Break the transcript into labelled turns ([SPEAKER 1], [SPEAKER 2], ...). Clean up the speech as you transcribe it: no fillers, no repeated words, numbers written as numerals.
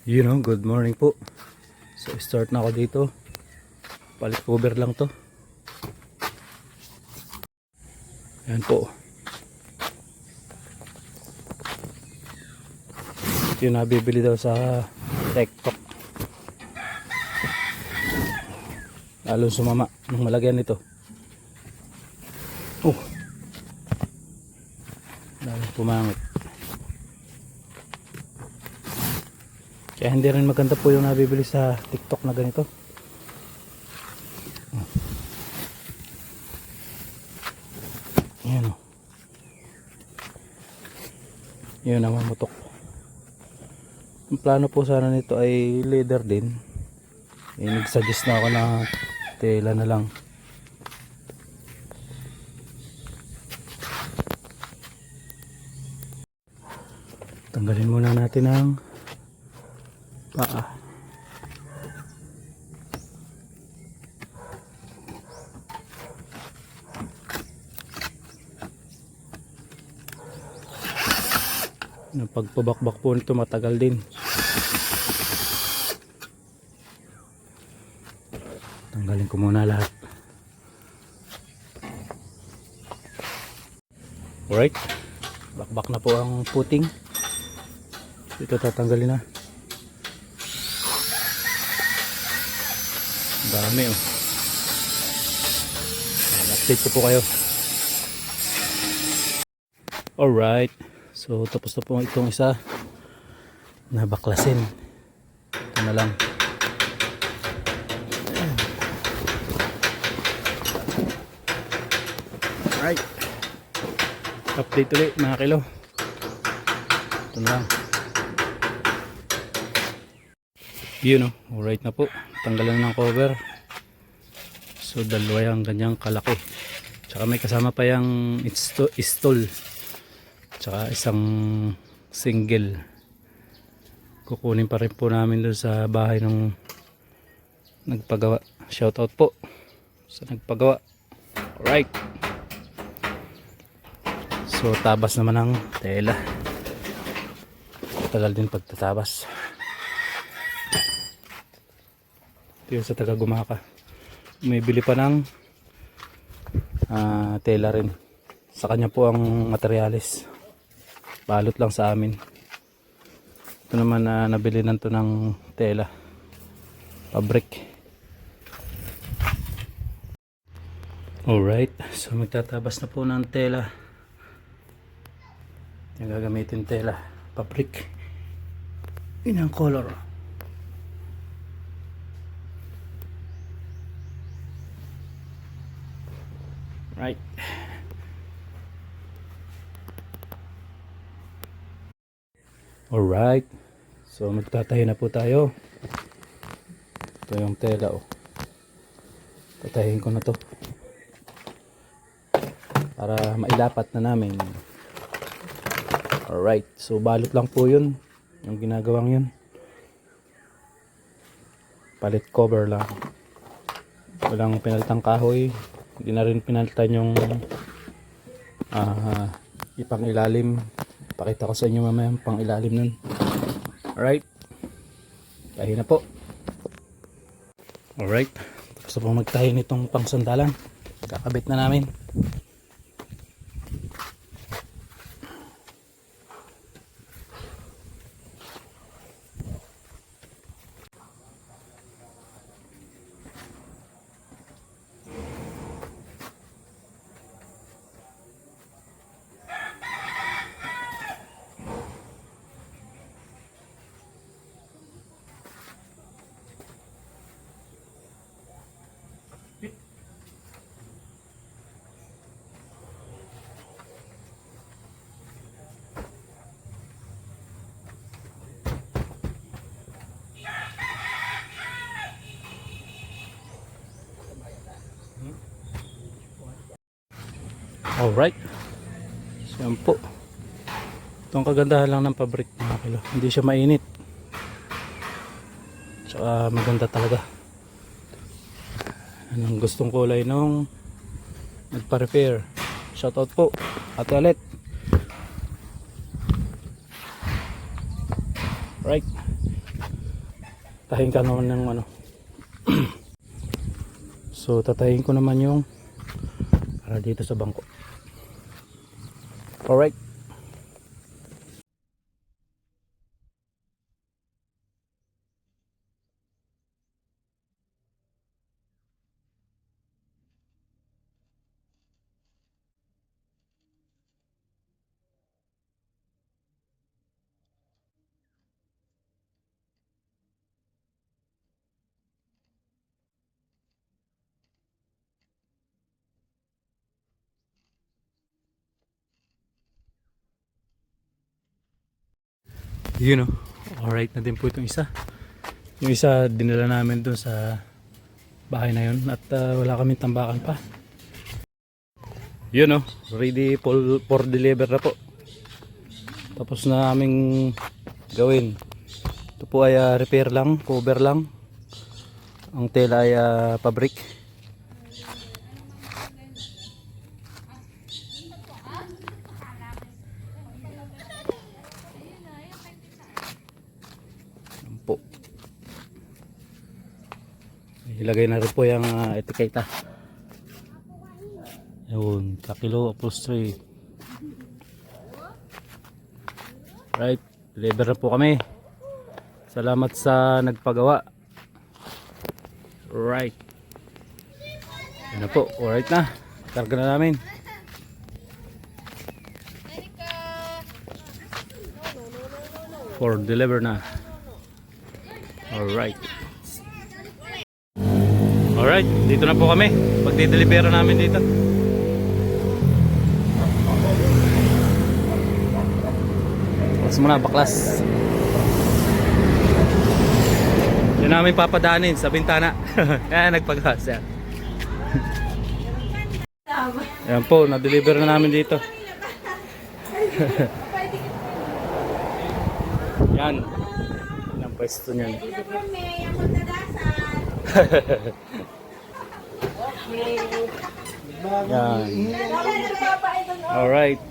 [SPEAKER 1] Good morning po. So start na ako dito. Palit cover lang to. Ayan po. Ito yung nabibili daw sa TikTok. Lalo sumama ng malagyan nito. Oh. Lalo pumangit. Kaya hindi rin maganda po yung nabibili sa TikTok na ganito. Ayan o. Yun ang mamutok. Ang plano po sana nito ay leather din. Nag-suggest na ako na tela na lang. Tanggalin muna natin ang paa. Ang pagpabakbak po nito matagal din. Tanggalin ko muna lahat. Alright, bakbak na po ang puting. Ito tatanggalin na. Dami oh. Update ko po kayo. Alright, so tapos na po itong isa na baklasin. Ito na lang. Alright, update ulit mga kilo. Ito na lang. Alright na po. Tanggalan ng cover. So dalawa yung ganyang kalaki. Tsaka may kasama pa yung istol. Tsaka isang single. Kukunin pa rin po namin doon sa bahay ng nagpagawa. Shoutout po sa nagpagawa. Alright. So tabas naman ng tela. Tagal din pagtatabas. Ito sa taga Gumaka. May bili pa ng tela rin. Sa kanya po ang materyales. Balot lang sa amin. Ito naman nabili na to ng tela. Pabrik. Alright. So magtatabas na po ng tela. Yung gagamitin tela. Pabrik. Yun ang color. Right. Alright. So magtatayo na po tayo. Ito yung tela oh. Tatayin ko na to. Para mailapat na namin. Alright. So balot lang po yun. Yung ginagawang yun. Palit cover lang. Walang pinalitang kahoy. Hindi na rin pinalitan yung ipang ilalim. Pakita ko sa inyo mamaya yung pang ilalim nun. Alright. Tahi na po. Alright. Tapos na po magtahi nitong pang sandalan. Kakabit na namin. Alright. So yan po. Ito ang kagandahan lang ng pabrik mga kilo. Hindi siya mainit. Tsaka maganda talaga. Anong gustong kulay nung nagpa-repair. Shoutout po. Ate Alet. Right. Tahin ka naman ng ano. So tatahin ko naman yung para dito sa bangko. Alright. Yun o. Alright na din po itong isa. Yung isa dinala namin dun sa bahay na yun at wala kaming tambakan pa. Yun o. Ready for deliver na po. Tapos na aming gawin. Ito po ay repair lang, cover lang. Ang tela ay pabrik. Po. Ilagay na rin po yung etiketa. Yun, kakilo upholstery. Right, deliver na po kami. Salamat sa nagpagawa. Right. Yan na po, alright na. Karga na namin. For deliver na. Alright. Alright, dito na po kami. Pagdi-deliver namin dito. Baklas muna, baklas. Yan namin papadaanin sa bintana. Yan, nagpagawas yan. Yan po, na-deliver na namin dito. Yan. Yan ang pwesto niyan. Yan. Alright.